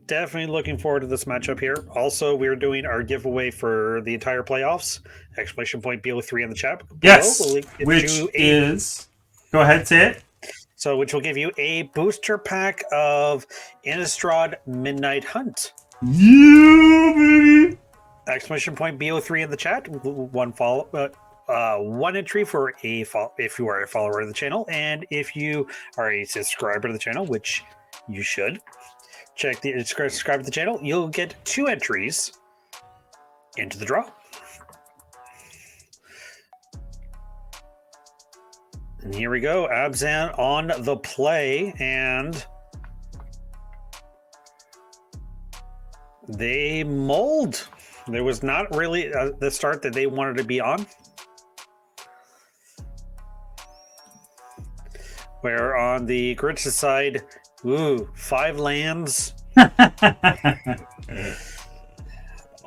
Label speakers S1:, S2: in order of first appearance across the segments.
S1: definitely looking forward to this matchup here. Also, we're doing our giveaway for the entire playoffs. Exclamation point BO3 in the chat below.
S2: Yes, which is... Go ahead, say it.
S1: So, which will give you a booster pack of Innistrad Midnight Hunt.
S2: Yeah, baby!
S1: Exclamation point BO3 in the chat. One entry for if you are a follower of the channel, and if you are a subscriber to the channel, which you should subscribe to the channel, you'll get 2 entries into the draw. And here we go, Abzan on the play, and they mulled. There was not really the start that they wanted to be on. Where on the Grinch's side, 5 lands.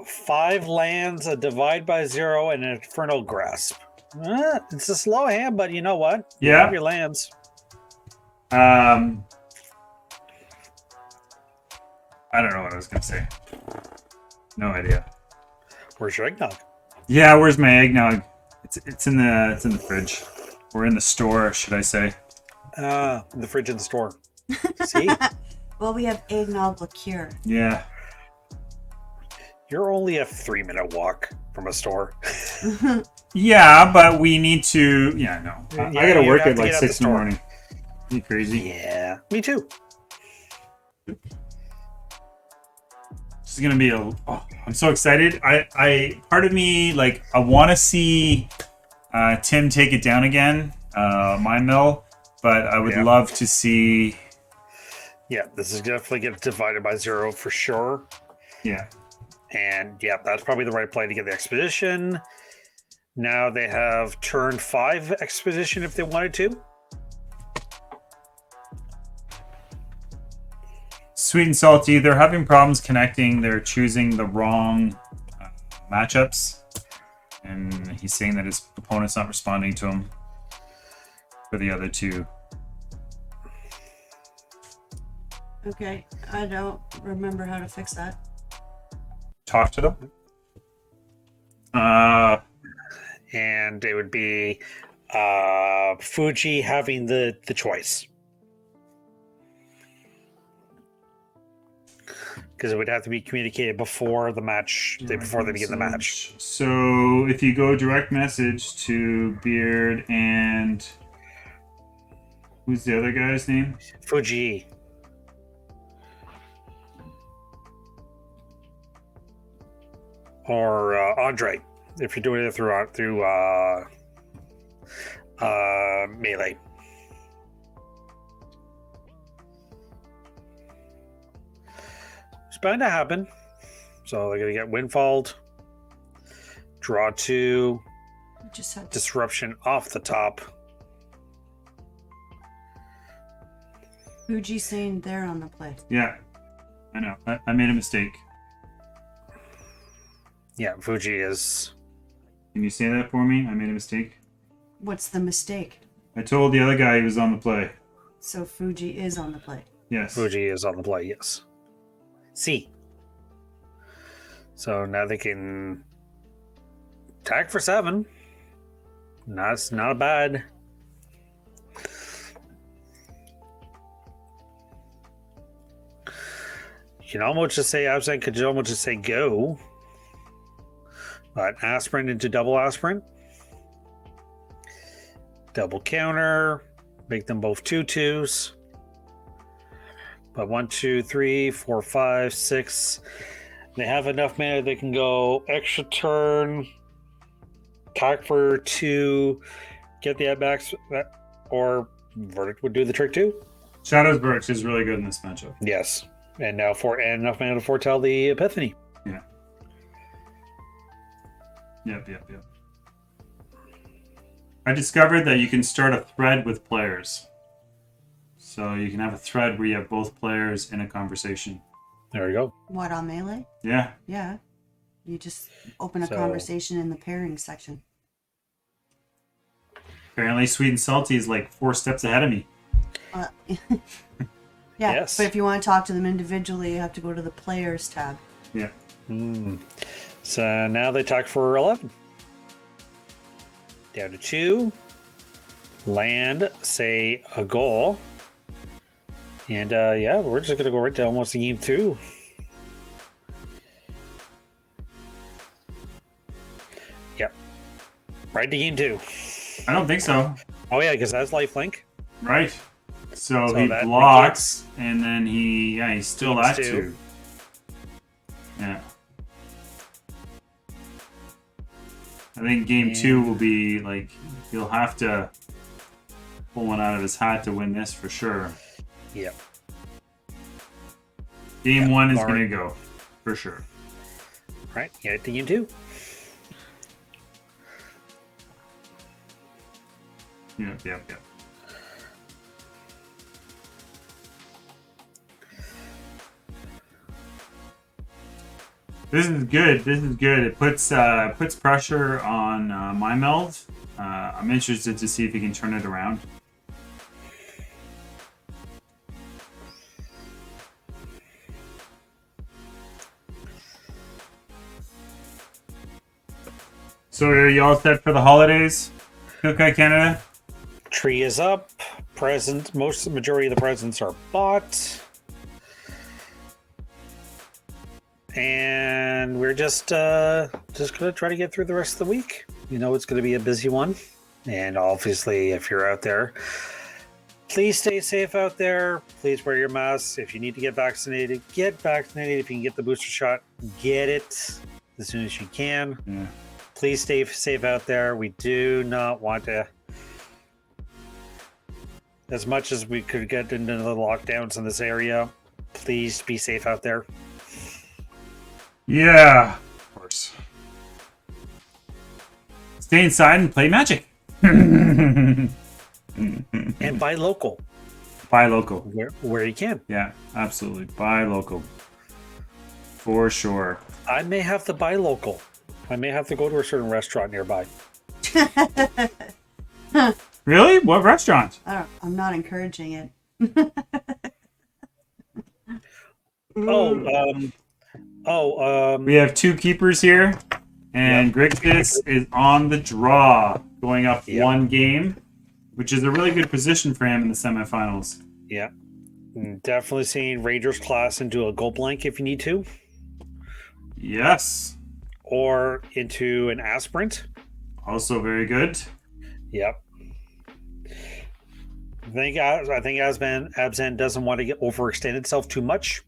S1: 5 lands, a Divide by 0, and an Infernal Grasp. It's a slow hand, but you know what? You have your lands.
S2: I don't know what I was going to say. No idea.
S1: Where's your eggnog?
S2: Yeah, where's my eggnog? It's in the fridge. Or in the store, should I say.
S1: The fridge in the store. See?
S3: Well, we have eggnog liqueur.
S2: Yeah.
S1: You're only a 3-minute walk from a store.
S2: Yeah, but we need to... Yeah, no. I gotta work at like 6 in the morning. Are you crazy?
S1: Yeah, me too.
S2: This is gonna be a... Oh, I'm so excited. Part of me, like, I want to see Tim take it down again, my mill, but I would love to see...
S1: Yeah, this is definitely get divided by 0 for sure.
S2: Yeah.
S1: And yeah, that's probably the right play to get the Expedition. Now they have turn 5 Expedition if they wanted to.
S2: Sweet and salty. They're having problems connecting. They're choosing the wrong matchups. And he's saying that his opponent's not responding to him for the other 2.
S3: Okay, I don't remember how to fix that.
S2: Talk to them.
S1: And it would be Fuji having the choice. Because it would have to be communicated before the match, before they begin the match.
S2: So if you go direct message to Beard and... Who's the other guy's name?
S1: Fuji. Or Andre, if you're doing it through Melee. It's bound to happen. So they're going to get Windfalled. Draw 2.
S3: Just had
S1: Disruption off the top.
S3: Fuji saying they're on the play.
S2: Yeah, I know. I made a mistake.
S1: Yeah, Fuji is...
S2: Can you say that for me? I made a mistake.
S3: What's the mistake?
S2: I told the other guy he was on the play.
S3: So Fuji is on the play.
S2: Yes.
S1: Fuji is on the play, yes. C. So now they can attack for 7. That's not bad. You can almost just say Absent could almost just say go. But Aspirin into double Aspirin. Double counter. Make them both 2/2s. But 1, 2, 3, 4, 5, 6. They have enough mana they can go extra turn, attack for 2, get the at-backs, or Verdict would do the trick too.
S2: Shadow's Birch is really good in this matchup.
S1: Yes. And now and enough mana to foretell the Epiphany.
S2: Yeah. Yep. I discovered that you can start a thread with players. So you can have a thread where you have both players in a conversation.
S1: There you go.
S3: What, on Melee?
S2: Yeah.
S3: Yeah. You just open a conversation in the pairing section.
S2: Apparently Sweet and Salty is like 4 steps ahead of me.
S3: Yeah,
S1: Yes.
S3: but if you want to talk to them individually, you have to go to the players tab.
S2: Yeah.
S1: So now they talk for 11. Down to 2. Land, say, a goal. And yeah, we're just going to go right to almost the game 2. Yep. Right to game 2.
S2: I don't think so.
S1: Oh, yeah, because that's lifelink.
S2: Right. So
S1: So
S2: he
S1: that
S2: blocks, and then he's still
S1: Games
S2: at
S1: 2.
S2: 2. Yeah. I think game 2 will be like, he'll have to pull one out of his hat to win this for sure.
S1: Yep.
S2: Game 1 is
S1: Lauren.
S2: going to go, for sure.
S1: Right, yeah, to game 2.
S2: Yep. This is good. It puts pressure on my meld. I'm interested to see if he can turn it around. So are you all set for the holidays, Kukai Canada?
S1: Tree is up. Majority of the presents are bought. And we're just gonna try to get through the rest of the week. You know, it's gonna be a busy one. And obviously, if you're out there, please stay safe out there. Please wear your masks. If you need to get vaccinated, get vaccinated. If you can get the booster shot, get it as soon as you can.
S2: Yeah.
S1: Please stay safe out there. We do not want to, as much as we could get into the lockdowns in this area, please be safe out there.
S2: Yeah, of course. Stay inside and play Magic.
S1: And buy local
S2: Buy local.
S1: where you can.
S2: Yeah, absolutely. Buy local. For sure.
S1: I may have to buy local. I may have to go to a certain restaurant nearby.
S2: Really? What restaurant?
S3: I'm not encouraging it.
S2: We have 2 keepers here, and Grixis is on the draw, going up 1 game, which is a really good position for him in the semifinals.
S1: Yeah. Definitely seeing Rangers class into a gold blank if you need to,
S2: Yes.
S1: or into an aspirant.
S2: Also very good.
S1: Yep. I think Abzan doesn't want to overextend itself too much.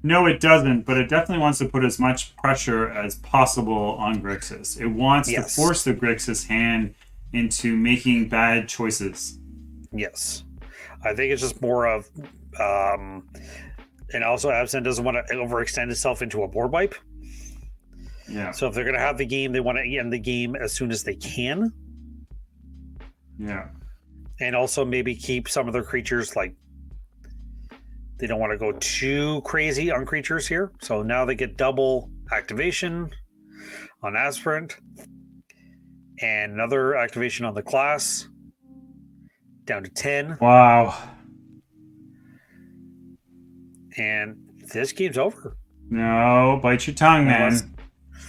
S2: No, it doesn't, but it definitely wants to put as much pressure as possible on Grixis. It wants to force the Grixis hand into making bad choices.
S1: Yes. I think it's just more of, and also Absent doesn't want to overextend itself into a board wipe.
S2: Yeah.
S1: So if they're going to have the game, they want to end the game as soon as they can.
S2: Yeah.
S1: And also maybe keep some of their creatures, like, they don't want to go too crazy on creatures here. So now they get double activation on Aspirant and another activation on the class, down to 10.
S2: Wow.
S1: And this game's over.
S2: No, bite your tongue, man. It's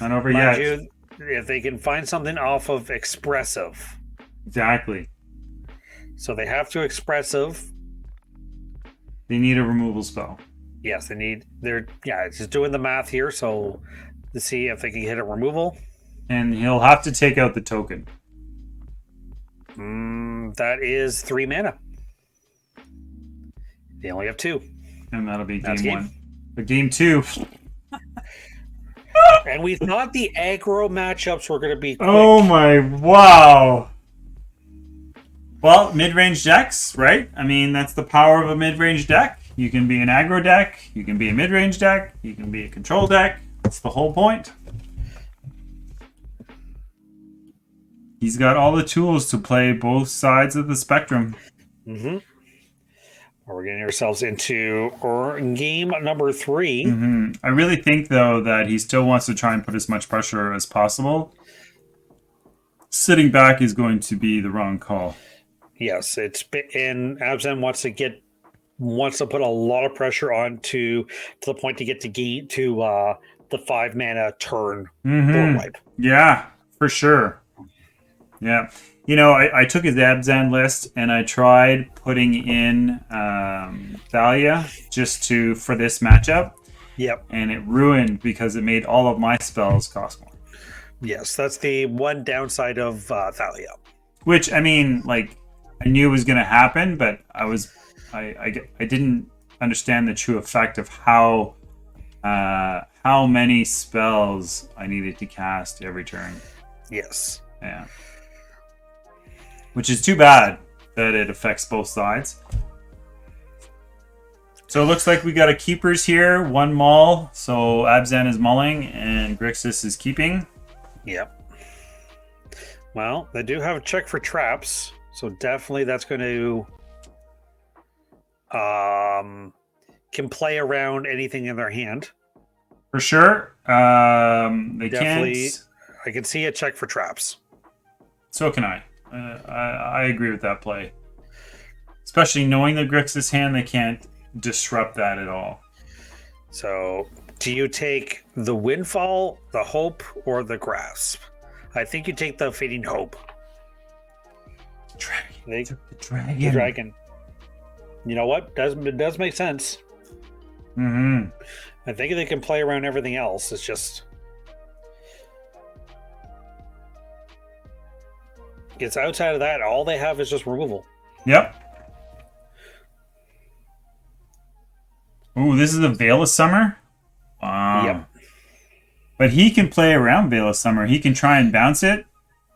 S2: not over yet.
S1: You, if they can find something off of Expressive.
S2: Exactly.
S1: So they have to Expressive.
S2: They need a removal spell.
S1: Yes, it's just doing the math here. So to see if they can hit a removal.
S2: And he'll have to take out the token.
S1: That is 3 mana. They only have 2.
S2: And that'll be
S1: That's
S2: game 1. But game 2.
S1: And we thought the aggro matchups were going to be quick.
S2: Oh my, wow. Well, mid-range decks, right? I mean, that's the power of a mid-range deck. You can be an aggro deck, you can be a mid-range deck, you can be a control deck. That's the whole point. He's got all the tools to play both sides of the spectrum.
S1: Mm-hmm. We're getting ourselves into game number 3.
S2: Mm-hmm. I really think, though, that he still wants to try and put as much pressure as possible. Sitting back is going to be the wrong call.
S1: Yes, and Abzan wants to get wants to put a lot of pressure on to the point to get to the 5-mana turn board wipe.
S2: Yeah, for sure. Yeah. I took his Abzan list and I tried putting in Thalia for this matchup.
S1: Yep.
S2: And it ruined because it made all of my spells cost more.
S1: Yes, that's the one downside of Thalia.
S2: Which, I mean, like, I knew was going to happen, but I didn't understand the true effect of how many spells I needed to cast every turn.
S1: Yes.
S2: Yeah. Which is too bad that it affects both sides. So it looks like we got a keepers here, one maul. So Abzan is mulling and Grixis is keeping.
S1: Yep. Well, they do have a check for traps, so definitely that's going to can play around anything in their hand.
S2: For sure. They
S1: Definitely,
S2: can't.
S1: I can see a check for traps.
S2: So can I. I agree with that play. Especially knowing the Grixis hand, they can't disrupt that at all.
S1: So, do you take the Windfall, the Hope, or the Grasp? I think you take the Fading Hope.
S2: Dragon.
S1: They
S2: took the dragon.
S1: The dragon. You know what? It does make sense.
S2: Mm-hmm.
S1: I think they can play around everything else. It's just it's outside of that. All they have is just removal.
S2: Yep. Ooh, this is a Veil of Summer? Wow.
S1: Yep.
S2: But he can play around Veil of Summer. He can try and bounce it.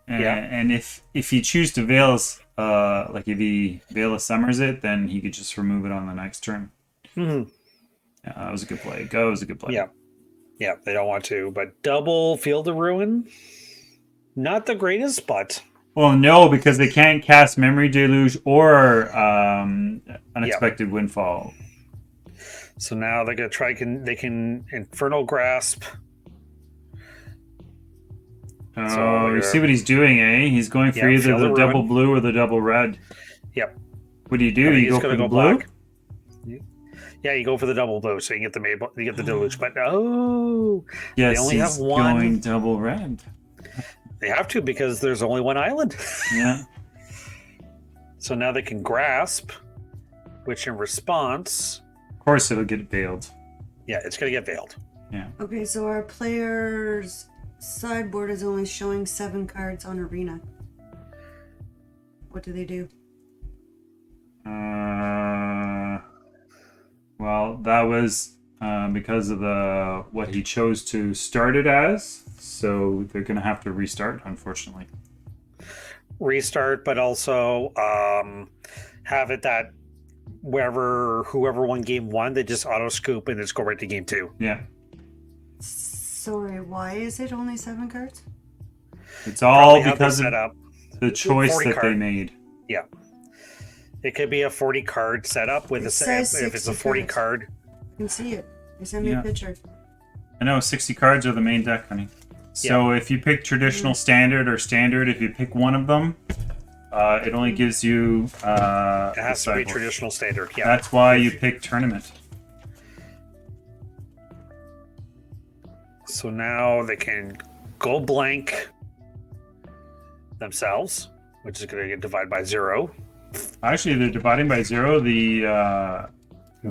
S1: Yeah.
S2: And if he chooses to if he Veil of Summers it, then he could just remove it on the next turn.
S1: Mm-hmm.
S2: Yeah, that was a good play. Go was a good play.
S1: Yeah. Yeah, they don't want to. But double Field of Ruin, not the greatest, but...
S2: Well, no, because they can't cast Memory Deluge or Unexpected Windfall.
S1: So now they're going to try... They can Infernal Grasp.
S2: Oh,
S1: So
S2: you see what he's doing, eh? He's going for either
S1: Field
S2: the
S1: of
S2: double
S1: Ruin.
S2: blue or the double red.
S1: Yep.
S2: What do?
S1: I think
S2: You
S1: he's
S2: go for
S1: gonna
S2: the
S1: go
S2: blue?
S1: black. Yeah, you go for the double blue, so you get the deluge. But oh,
S2: Yes,
S1: they only
S2: he's
S1: have one.
S2: going double red.
S1: They have to because there's only one island.
S2: Yeah.
S1: So now they can grasp, which in response,
S2: Of course it'll get veiled.
S1: yeah, it's gonna get veiled.
S2: Yeah.
S3: Okay, so our player's sideboard is only showing 7 cards on Arena. What do they do?
S2: Well, that was because of what he chose to start it as. So they're going to have to restart, unfortunately.
S1: Restart, but also have it that whoever won game 1, they just auto scoop and just go right to game 2.
S2: Yeah.
S3: Sorry, why is it only 7 cards?
S2: It's all
S1: Probably how they
S2: because
S1: set
S2: of
S1: up.
S2: the choice
S1: 40
S2: that they
S1: card.
S2: made.
S1: Yeah. It could be a 40 card setup with
S3: It
S1: a
S3: says
S1: if it's a
S3: 60
S1: 40
S3: cards.
S1: card.
S3: You can see it. They sent me
S2: Yeah.
S3: a picture.
S2: I know 60 cards are the main deck, honey. So if you pick traditional standard or standard, if you pick one of them, it only gives you.
S1: It has to be
S2: sideboard.
S1: traditional standard. Yeah.
S2: That's why you pick tournament.
S1: So now they can go blank themselves, which is going to get divided by 0.
S2: Actually, they're dividing by 0.
S1: The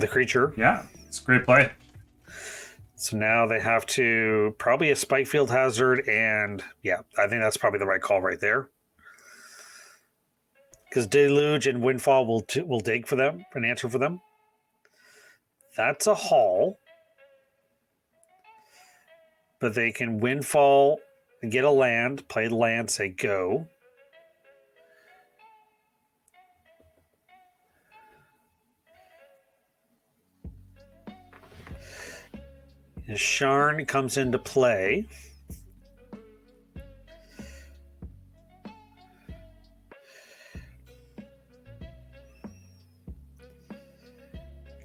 S1: creature.
S2: Yeah, it's a great play.
S1: So now they have to probably a spike field hazard, and yeah, I think that's probably the right call right there. Because Deluge and Windfall will dig for them, an answer for them. That's a haul. But they can Windfall and get a land, play the land, say go. Sharn comes into play.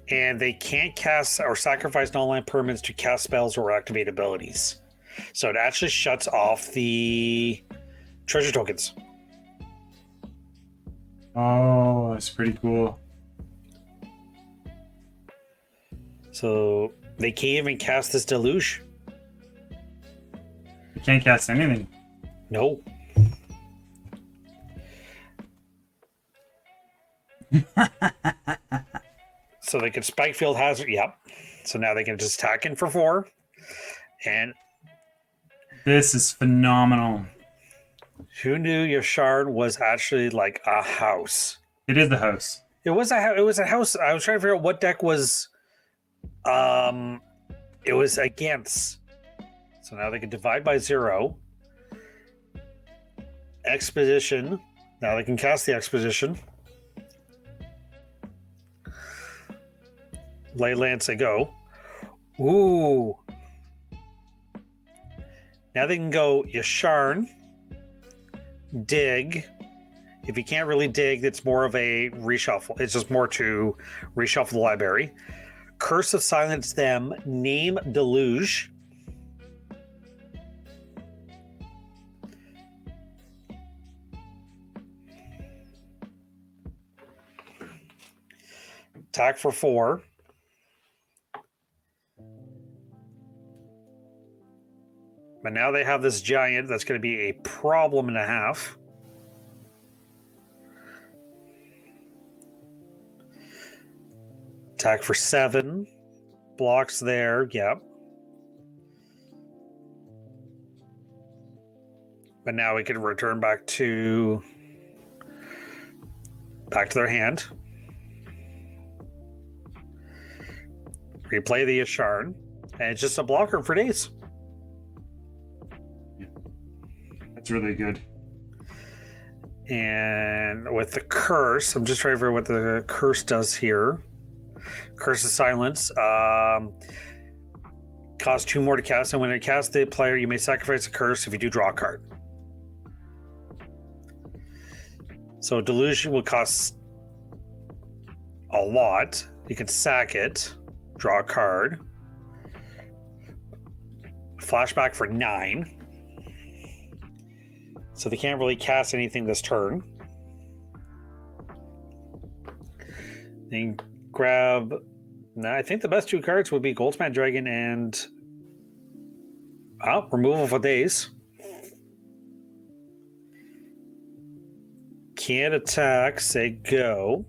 S1: And they can't cast or sacrifice non-land permanents to cast spells or activate abilities. So it actually shuts off the treasure tokens.
S2: Oh, that's pretty cool.
S1: So they can't even cast this deluge.
S2: You can't cast anything.
S1: No. So they can spike field hazard. Yep. So now they can just attack in for 4. And
S2: This is phenomenal.
S1: who knew Yashard was actually like a house?
S2: It is the house.
S1: It was a house. I was trying to figure out what deck was it was against. So now they can divide by 0. Expedition. Now they can cast the Expedition. Lay Lance, they go. Ooh. Now they can go Yasharn, dig. If you can't really dig, it's more of a reshuffle. It's just more to reshuffle the library. Curse of Silence them. Name Deluge. Attack for 4. But now they have this giant that's going to be a problem and a half. Attack for 7. Blocks there. Yep. But now we can return back to their hand. Replay the Yasharn. And it's just a blocker for days.
S2: That's really good.
S1: And with the curse, I'm just trying to figure out what the curse does here. Curse of Silence. Costs 2 more to cast, and when it casts the player, you may sacrifice a curse if you do draw a card. So Delusion will cost a lot. You can sack it, draw a card. Flashback for 9. So they can't really cast anything this turn. Then grab... I think the best 2 cards would be Goldspan Dragon and... removal for days. Can't attack, say go.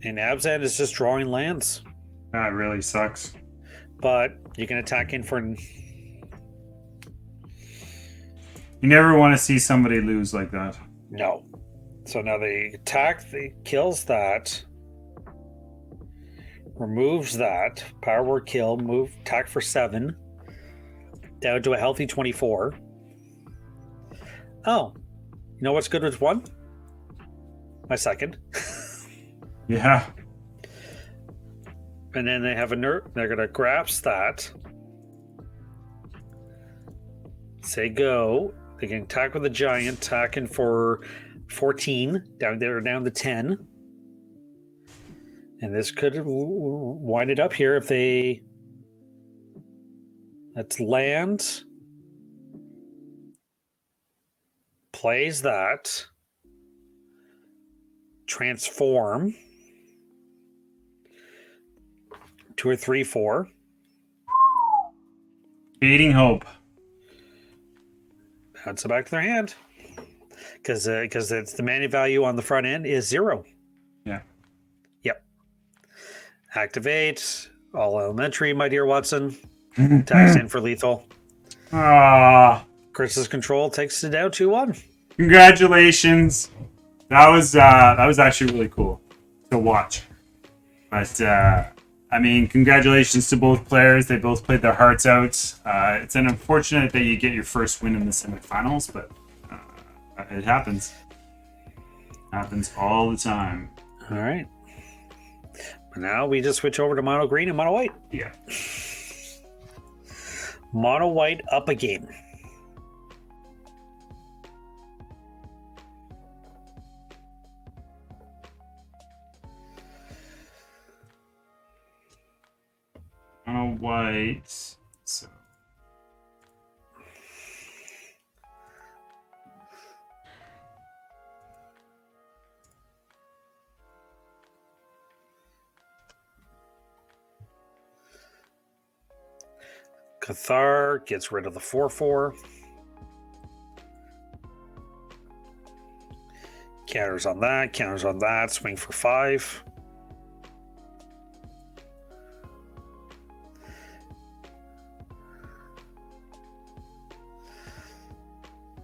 S1: And Abzan is just drawing lands.
S2: That really sucks.
S1: But you can attack in for...
S2: You never want to see somebody lose like that.
S1: No. So now they attack, they kills that. Removes that. Power word kill, move, attack for 7. Down to a healthy 24. Oh. You know what's good with 1? My second.
S2: Yeah.
S1: And then they have a nerd. They're going to grasp that. Say go. They can attack with a giant, attacking for 14. Down to 10. And this could wind it up here if they... Let's land. Plays that. Transform. 2 or 3, 4.
S2: Fading hope.
S1: Bounce it back to their hand. Because it's the mana value on the front end is 0.
S2: Yeah.
S1: Yep. Activate. All elementary, my dear Watson. Attacks in for lethal.
S2: Ah.
S1: Chris's control takes it down 2-1.
S2: Congratulations. That was actually really cool to watch. But I mean, congratulations to both players. They both played their hearts out. It's unfortunate that you get your first win in the semifinals, but it happens. Happens all the time.
S1: All right. But now we just switch over to mono green and mono white.
S2: Yeah.
S1: Mono white up a game.
S2: Mono white. So.
S1: Cathar gets rid of the 4/4. Counters on that, swing for 5.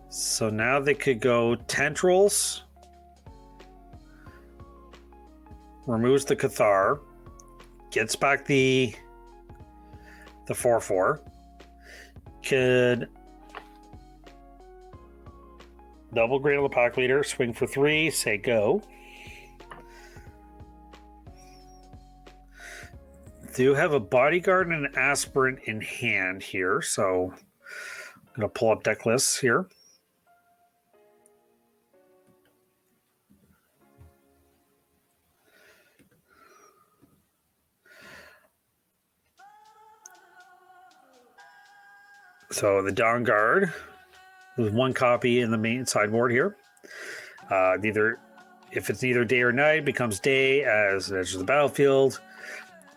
S1: So now they could go tendrils, removes the Cathar, gets back the 4/4, could double grade on the pack leader, swing for 3, say go. Do have a bodyguard and an aspirant in hand here, so I'm going to pull up deck lists here. So the Dawn Guard, there's 1 copy in the main sideboard here. If it's neither day or night, becomes day as it enters the battlefield.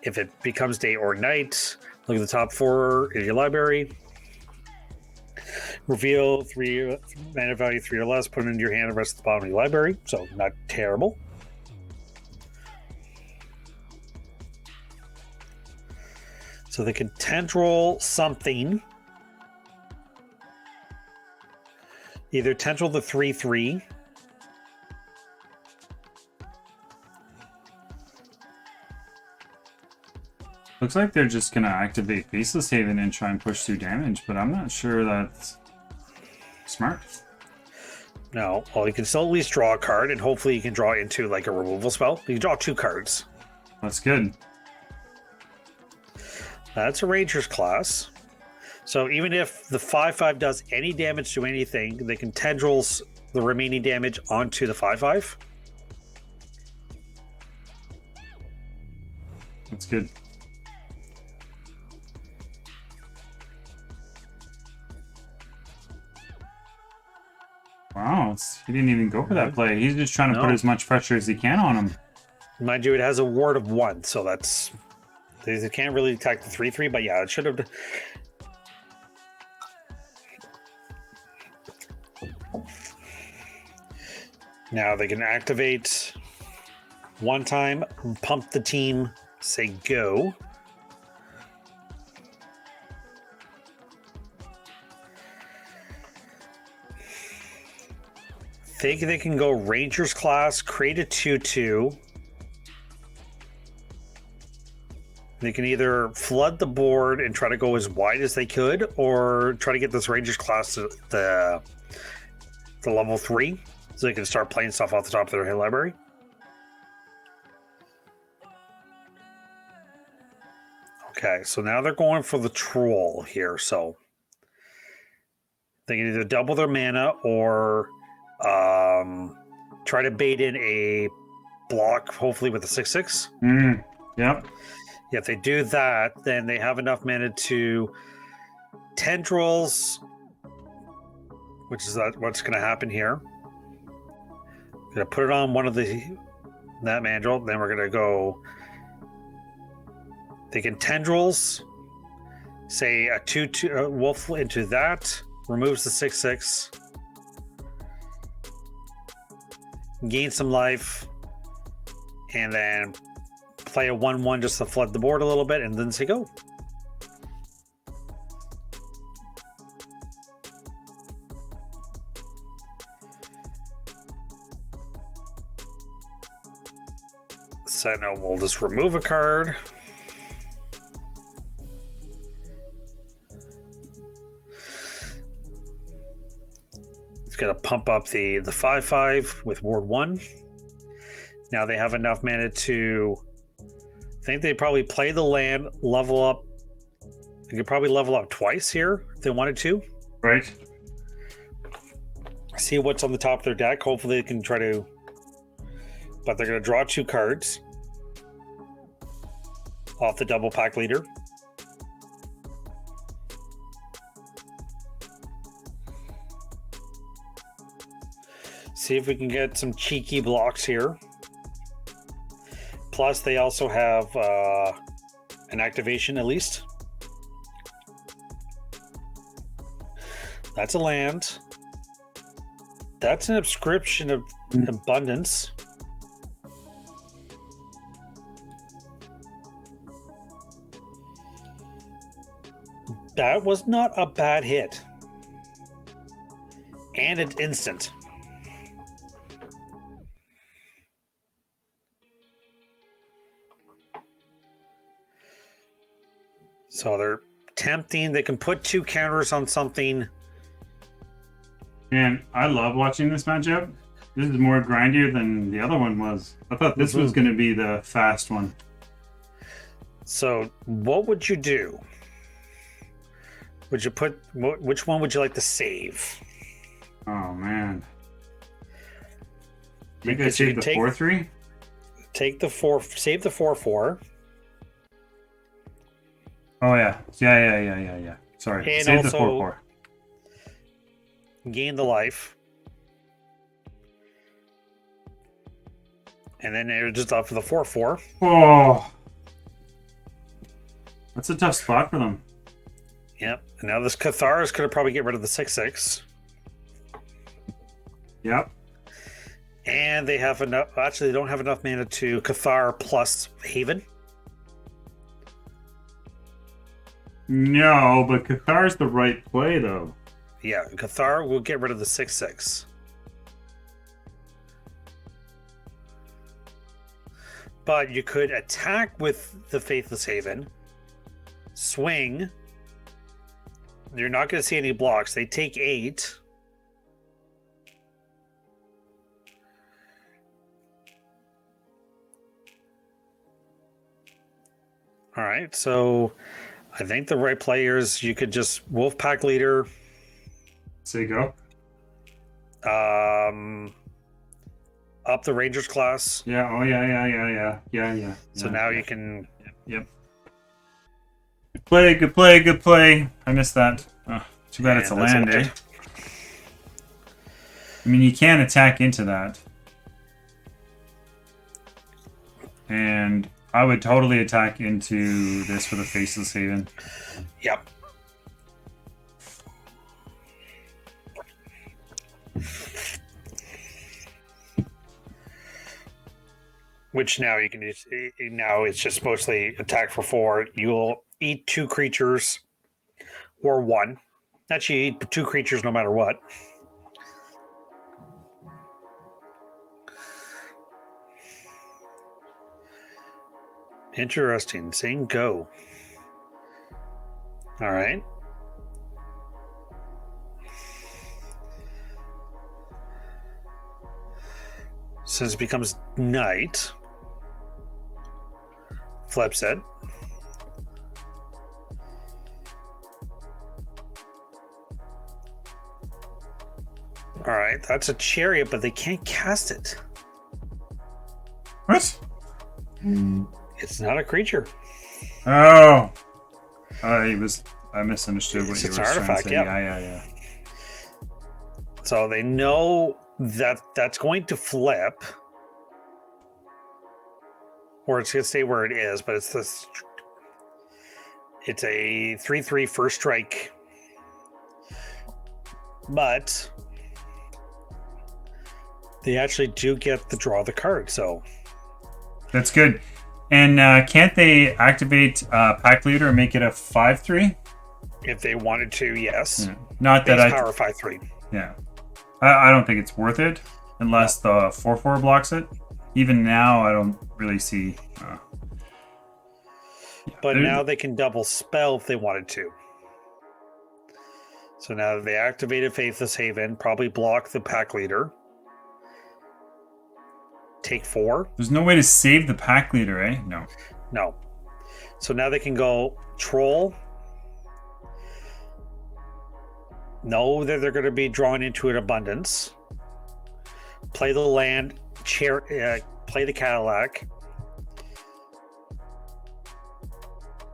S1: If it becomes day or night, look at the top 4 in your library. Reveal 3 mana value 3 or less, put it into your hand, the rest of the bottom of your library. So not terrible. So they can tendril something. Either tendril the 3/3.
S2: Looks like they're just gonna activate Faceless Haven and try and push through damage, but I'm not sure that's smart.
S1: No, well, you can still at least draw a card, and hopefully you can draw into like a removal spell. You can draw 2 cards.
S2: That's good.
S1: That's a Ranger's class. So even if the 5/5 does any damage to anything, they can tendrils the remaining damage onto the 5/5.
S2: That's good. Wow, he didn't even go for that play. He's just trying to put as much pressure as he can on him.
S1: Mind you, it has a ward of 1, so that's... They can't really attack the 3/3, but yeah, it should have... Now they can activate 1 time, pump the team, say go. Think they can go Rangers class, create a 2/2. They can either flood the board and try to go as wide as they could, or try to get this Rangers class to the level 3, so they can start playing stuff off the top of their hand library. Okay, so now they're going for the troll here, so they can either double their mana or try to bait in a block, hopefully with a 6/6.
S2: Yep.
S1: If they do that, then they have enough mana to tendrils, which is what's going to happen here. Going to put it on one of that mandrel. Then we're going to go. They can tendrils, say a 2/2 wolf into that, removes the 6/6, gain some life, and then play a 1/1 just to flood the board a little bit, and then say go. Sentinel will just remove a card. It's going to pump up the 5/5 with ward 1. Now they have enough mana to... I think they probably play the land, level up. They could probably level up twice here if they wanted to.
S2: Right.
S1: See what's on the top of their deck. Hopefully they can try to... But they're going to draw 2 cards off the double pack leader. See if we can get some cheeky blocks here. Plus, they also have an activation at least. That's a land. That's an inscription of abundance. That was not a bad hit. And it's instant. So they're tempting. They can put 2 counters on something.
S2: And I love watching this matchup. This is more grindier than the other one was. I thought this was going to be the fast one.
S1: So what would you do? Would you put, which one would you like to save?
S2: Oh, man. I think I
S1: Because you
S2: saved the
S1: can
S2: 4-3.
S1: Take the 4, save the 4/4.
S2: Oh, yeah. Yeah. Sorry.
S1: And
S2: Save the
S1: also-
S2: 4-4.
S1: Gain the life. And then you're just up for the 4/4.
S2: Oh. That's a tough spot for them.
S1: Yep. And now this Cathar is going to probably get rid of the 6/6.
S2: Yep.
S1: And they have enough. Actually, they don't have enough mana to Cathar plus Haven.
S2: No, but Cathar's the right play, though.
S1: Yeah, Cathar will get rid of the 6/6. But you could attack with the Faithless Haven, swing. You're not going to see any blocks. They take 8. All right, so I think the right players, you could just Wolfpack leader.
S2: Say go.
S1: Up the Rangers class.
S2: Yeah. Oh, yeah.
S1: So now you can.
S2: Yep. Good play. I missed that. Oh, too bad it's a
S1: that's
S2: land,
S1: okay.
S2: eh? I mean, you can attack into that. And I would totally attack into this for the Faceless Haven.
S1: Yep. Which now you can use. Now it's just mostly attack for 4. You'll eat 2 creatures or 1. Actually, you eat 2 creatures no matter what. Interesting. Saying go. All right. Since it becomes night, flips it. All right, that's a chariot, but they can't cast it.
S2: What?
S1: It's not a creature.
S2: Oh. I misunderstood what
S1: It's
S2: you
S1: an
S2: were trying
S1: artifact,
S2: to say.
S1: yeah.
S2: Yeah.
S1: So they know that that's going to flip. Or it's going to stay where it is, but it's this. It's a 3/3 first strike. But they actually do get the draw of the card, so.
S2: That's good. And can't they activate Pack Leader and make it a 5/3?
S1: If they wanted to, yes.
S2: Yeah. Not that
S1: Base
S2: I.
S1: power 5/3.
S2: Yeah. I don't think it's worth it unless the 4/4 blocks it. Even now, I don't really see.
S1: But now they can double spell if they wanted to. So now they activated Faithless Haven, probably block the Pack Leader. Take 4.
S2: There's no way to save the Pack Leader, eh? No.
S1: No. So now they can go Troll. Know that they're going to be drawn into an abundance. Play the land, play the Cadillac.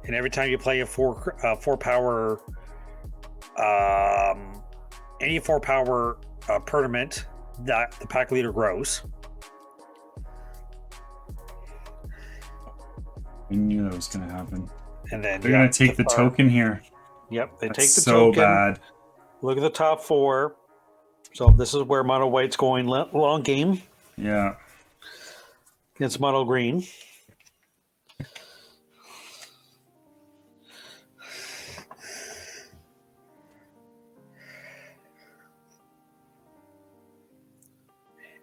S1: And every time you play a 4 power, any 4 power permanent, that the Pack Leader grows.
S2: I knew that was going to happen.
S1: And then
S2: They're going to take the token here.
S1: Yep, they
S2: That's
S1: take the
S2: so
S1: token.
S2: bad.
S1: Look at the top four. So this is where mono white's going long game
S2: Yeah.
S1: against mono green.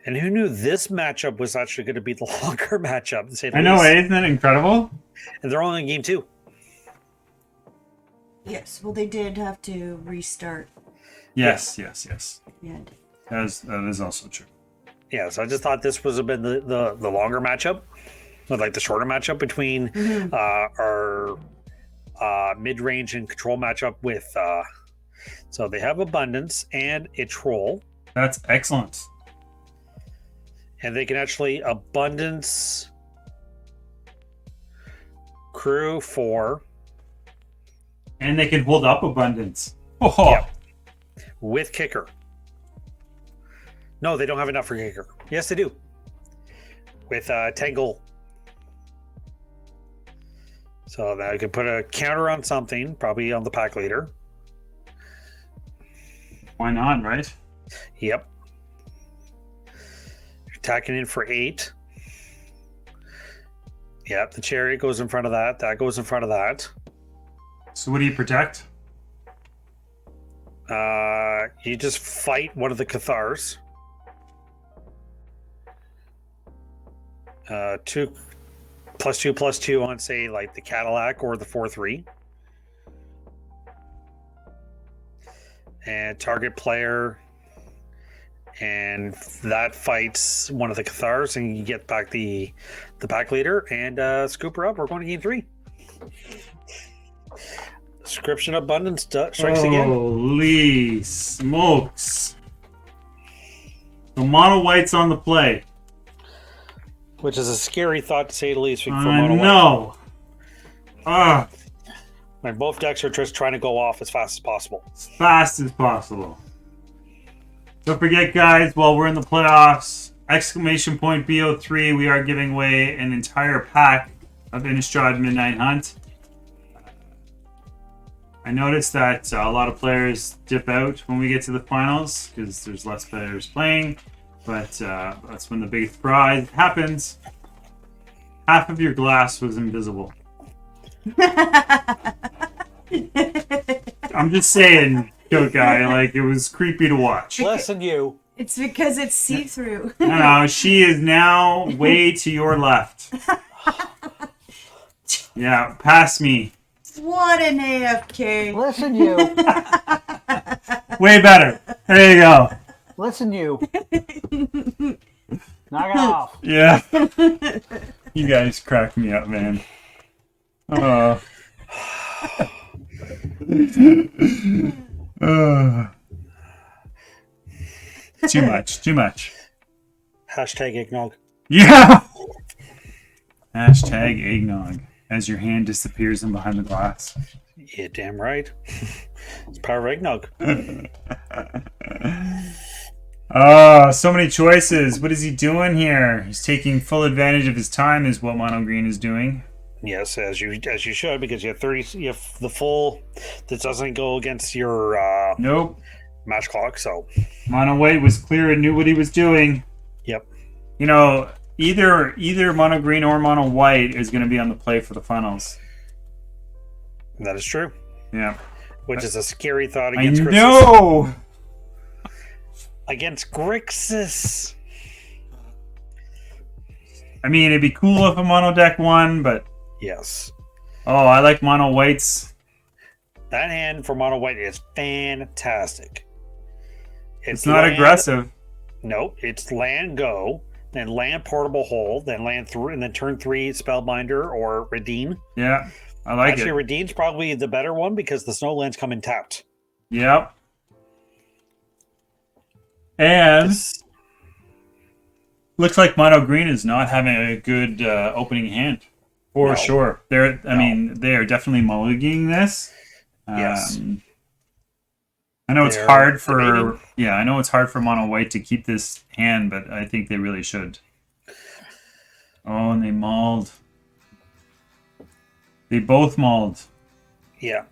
S1: And who knew this matchup was actually going to be the longer matchup? To say the
S2: I know,
S1: least.
S2: isn't that incredible?
S1: And they're only in game 2.
S3: Yes, well, they did have to restart.
S2: Yes.
S3: Yeah.
S2: That is also true.
S1: Yeah, so I just thought this was a bit the longer matchup, or like the shorter matchup between our mid-range and control matchup with. So they have abundance and a troll,
S2: That's excellent.
S1: and they can actually abundance crew 4
S2: And they can hold up abundance. Oh,
S1: Yep. with kicker. No, they don't have enough for kicker. Yes, they do. With Tangle. So now you can put a counter on something, probably on the pack leader.
S2: why not, right?
S1: Yep. Attacking in for 8. Yep, the chariot goes in front of that. That goes in front of that.
S2: So what do you protect?
S1: You just fight one of the Cathars. 2+2/+2 on, say, like the Cadillac or the 4-3. And target player, and that fights one of the Cathars, and you get back the pack leader and scoop her up. We're going to game 3. Description Abundance strikes again.
S2: Holy smokes. The mono white's on the play.
S1: Which is a scary thought to say the least for
S2: I
S1: mono white.
S2: know.
S1: And both decks are just trying to go off as fast as possible.
S2: As fast as possible. Don't forget, guys, while we're in the playoffs, exclamation point BO3, we are giving away an entire pack of Innistrad Midnight Hunt. I noticed that a lot of players dip out when we get to the finals because there's less players playing, but that's when the big surprise happens. Half of your glass was invisible. I'm just saying, joke guy, like it was creepy to watch.
S1: Listen, you.
S3: It's because it's see-through.
S2: No, she is now way to your left. Yeah, past me.
S3: What an AFK.
S1: Listen, you.
S2: Way better. There you go.
S1: Listen, you. Knock it off.
S2: Yeah. You guys crack me up, man. Too much.
S1: Hashtag eggnog.
S2: Yeah. Hashtag eggnog as your hand disappears in behind the glass.
S1: Yeah, damn right. It's power of eggnog.
S2: So many choices. What is he doing here? He's taking full advantage of his time is what Mono Green is doing.
S1: Yes, as you should, because you have 30. You have the full. That doesn't go against your
S2: Nope.
S1: match clock. So
S2: Mono White was clear and knew what he was doing.
S1: yep.
S2: You know, either Mono Green or Mono White is going to be on the play for the finals.
S1: That is true.
S2: Yeah.
S1: Which is a scary thought
S2: I
S1: against Grixis.
S2: know.
S1: Against Grixis.
S2: I mean, it'd be cool if a mono deck won, but
S1: Yes.
S2: oh, I like Mono Whites.
S1: That hand for mono white is fantastic.
S2: It's not aggressive.
S1: No, it's land go, then land portable hole, then land through, and then turn 3 spellbinder or redeem.
S2: Yeah, I like
S1: Actually,
S2: it.
S1: redeem's probably the better one because the snow lands come in tapped.
S2: Yep. And looks like Mono Green is not having a good opening hand. For
S1: No.
S2: sure. I mean, they are definitely mulliganing this.
S1: Yes.
S2: I know it's
S1: They're
S2: hard for
S1: debating.
S2: I know it's hard for Mono White to keep this hand, but I think they really should. Oh, and they mauled. They both mauled.
S1: Yeah.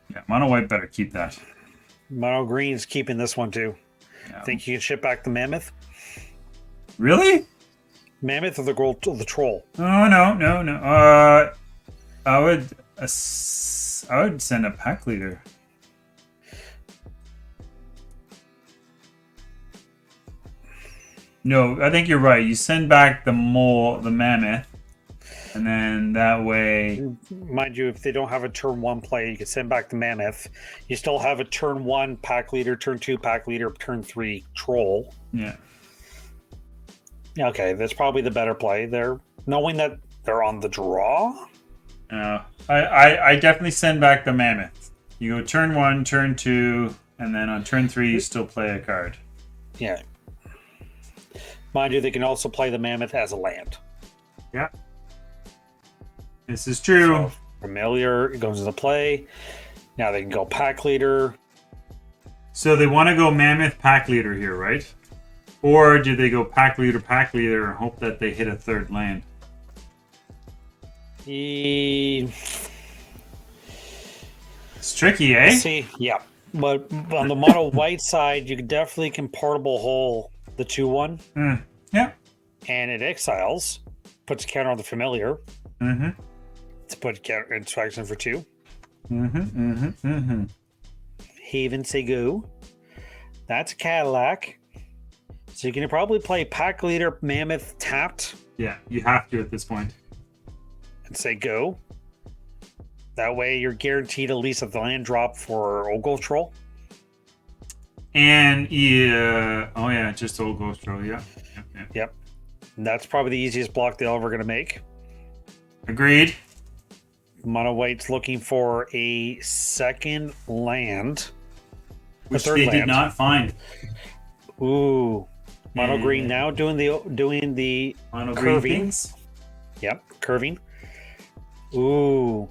S2: Yeah, Mono White better keep that.
S1: Mono Green's keeping this one too.
S2: Yeah.
S1: Think you can ship back the Mammoth?
S2: Really?
S1: Mammoth or the Troll?
S2: Oh no. I would send a pack leader. No, I think you're right. You send back the Mammoth, and then that way.
S1: Mind you, if they don't have a turn 1 play, you can send back the Mammoth. You still have a turn 1 pack leader, turn 2 pack leader, turn 3 Troll.
S2: Yeah.
S1: Okay, that's probably the better play there. Knowing that they're on the draw.
S2: I definitely send back the Mammoth. You go turn 1, turn 2, and then on turn 3 you still play a card.
S1: Yeah. Mind you, they can also play the Mammoth as a land.
S2: Yeah. This is true.
S1: So, familiar goes into play. Now they can go pack leader.
S2: So they want to go Mammoth pack leader here, right? Or do they go pack leader, and hope that they hit a third land?
S1: It's
S2: tricky, eh?
S1: See, yeah. But on the mono white side, you definitely can portable hole the 2/1.
S2: Yeah.
S1: And it exiles, puts a counter on the familiar.
S2: Mm-hmm.
S1: To put counter interaction for 2.
S2: Mm-hmm.
S1: Haven Segu. That's a Cadillac. So you can probably play pack leader Mammoth tapped.
S2: Yeah, you have to at this point.
S1: And say go. That way you're guaranteed at least a land drop for Old Ghost Troll.
S2: And just Old Ghost Troll, yeah.
S1: Yep. And that's probably the easiest block they're ever going to make.
S2: Agreed.
S1: Mono White's looking for a second land.
S2: Which they did not find.
S1: Ooh. Mono Green now doing the
S2: Mono
S1: curving.
S2: Green things.
S1: Yep, curving. Ooh.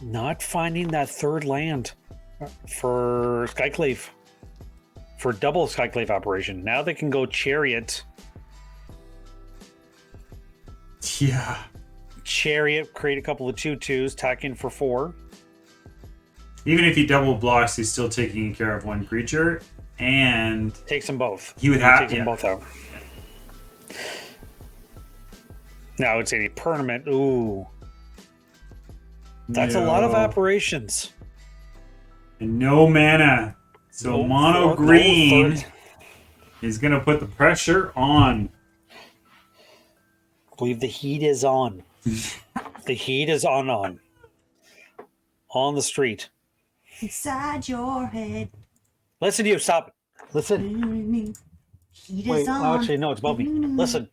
S1: Not finding that third land for Skyclave. For double Skyclave operation. Now they can go Chariot.
S2: Yeah.
S1: Chariot, create a couple of 2/2s, tack in for 4.
S2: Even if he double blocks, he's still taking care of one creature, and
S1: Takes them both.
S2: he would have
S1: Takes them both out. Now it's a permanent. Ooh. That's a lot of operations.
S2: And no mana. So mono green is going to put the pressure on.
S1: I believe the heat is on. The heat is on the street.
S3: Inside your head.
S1: Listen to you. Stop it. Listen.
S3: Heat
S1: Wait,
S3: is on.
S1: actually, no, it's above me. Listen.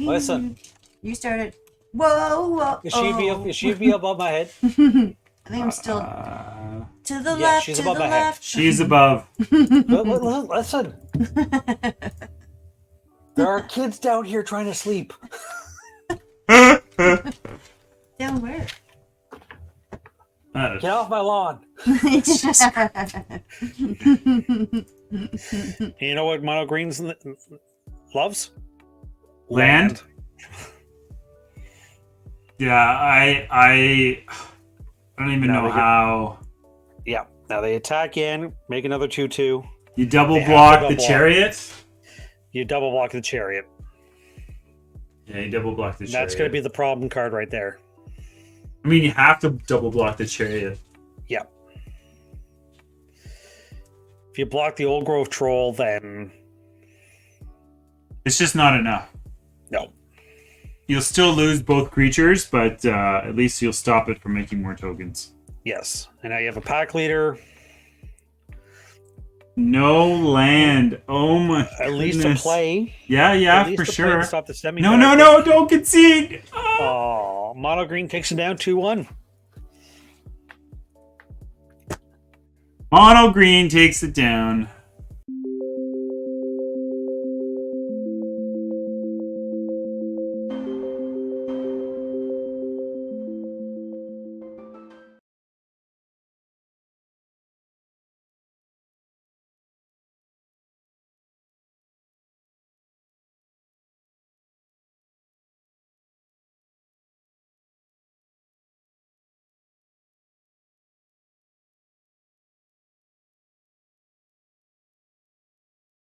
S1: Listen.
S3: You started. Whoa.
S1: Is she be above my head?
S3: I think I'm still to the left.
S1: She's
S3: to
S1: above
S3: the
S1: my
S3: left.
S1: head.
S2: She's above.
S1: Listen. There are kids down here trying to sleep.
S3: Down where?
S1: Get off my lawn. You know what Mono Greens loves?
S2: Land? Yeah, I don't even know how.
S1: Yeah. Now they attack in, make another 2/2.
S2: You double block the chariot?
S1: You double block the chariot.
S2: Yeah, you double block the chariot.
S1: That's going to be the problem card right there.
S2: I mean, you have to double block the chariot.
S1: Yeah. If you block the Old Grove Troll, then
S2: it's just not enough.
S1: no.
S2: You'll still lose both creatures, but at least you'll stop it from making more tokens.
S1: Yes. And now you have a pack leader.
S2: No land. Oh my
S1: At
S2: goodness.
S1: least a play.
S2: Yeah,
S1: At least
S2: for
S1: a play
S2: sure.
S1: to stop the semi.
S2: No, don't concede.
S1: Oh, Mono Green takes it down 2-1.
S2: Mono green takes it down.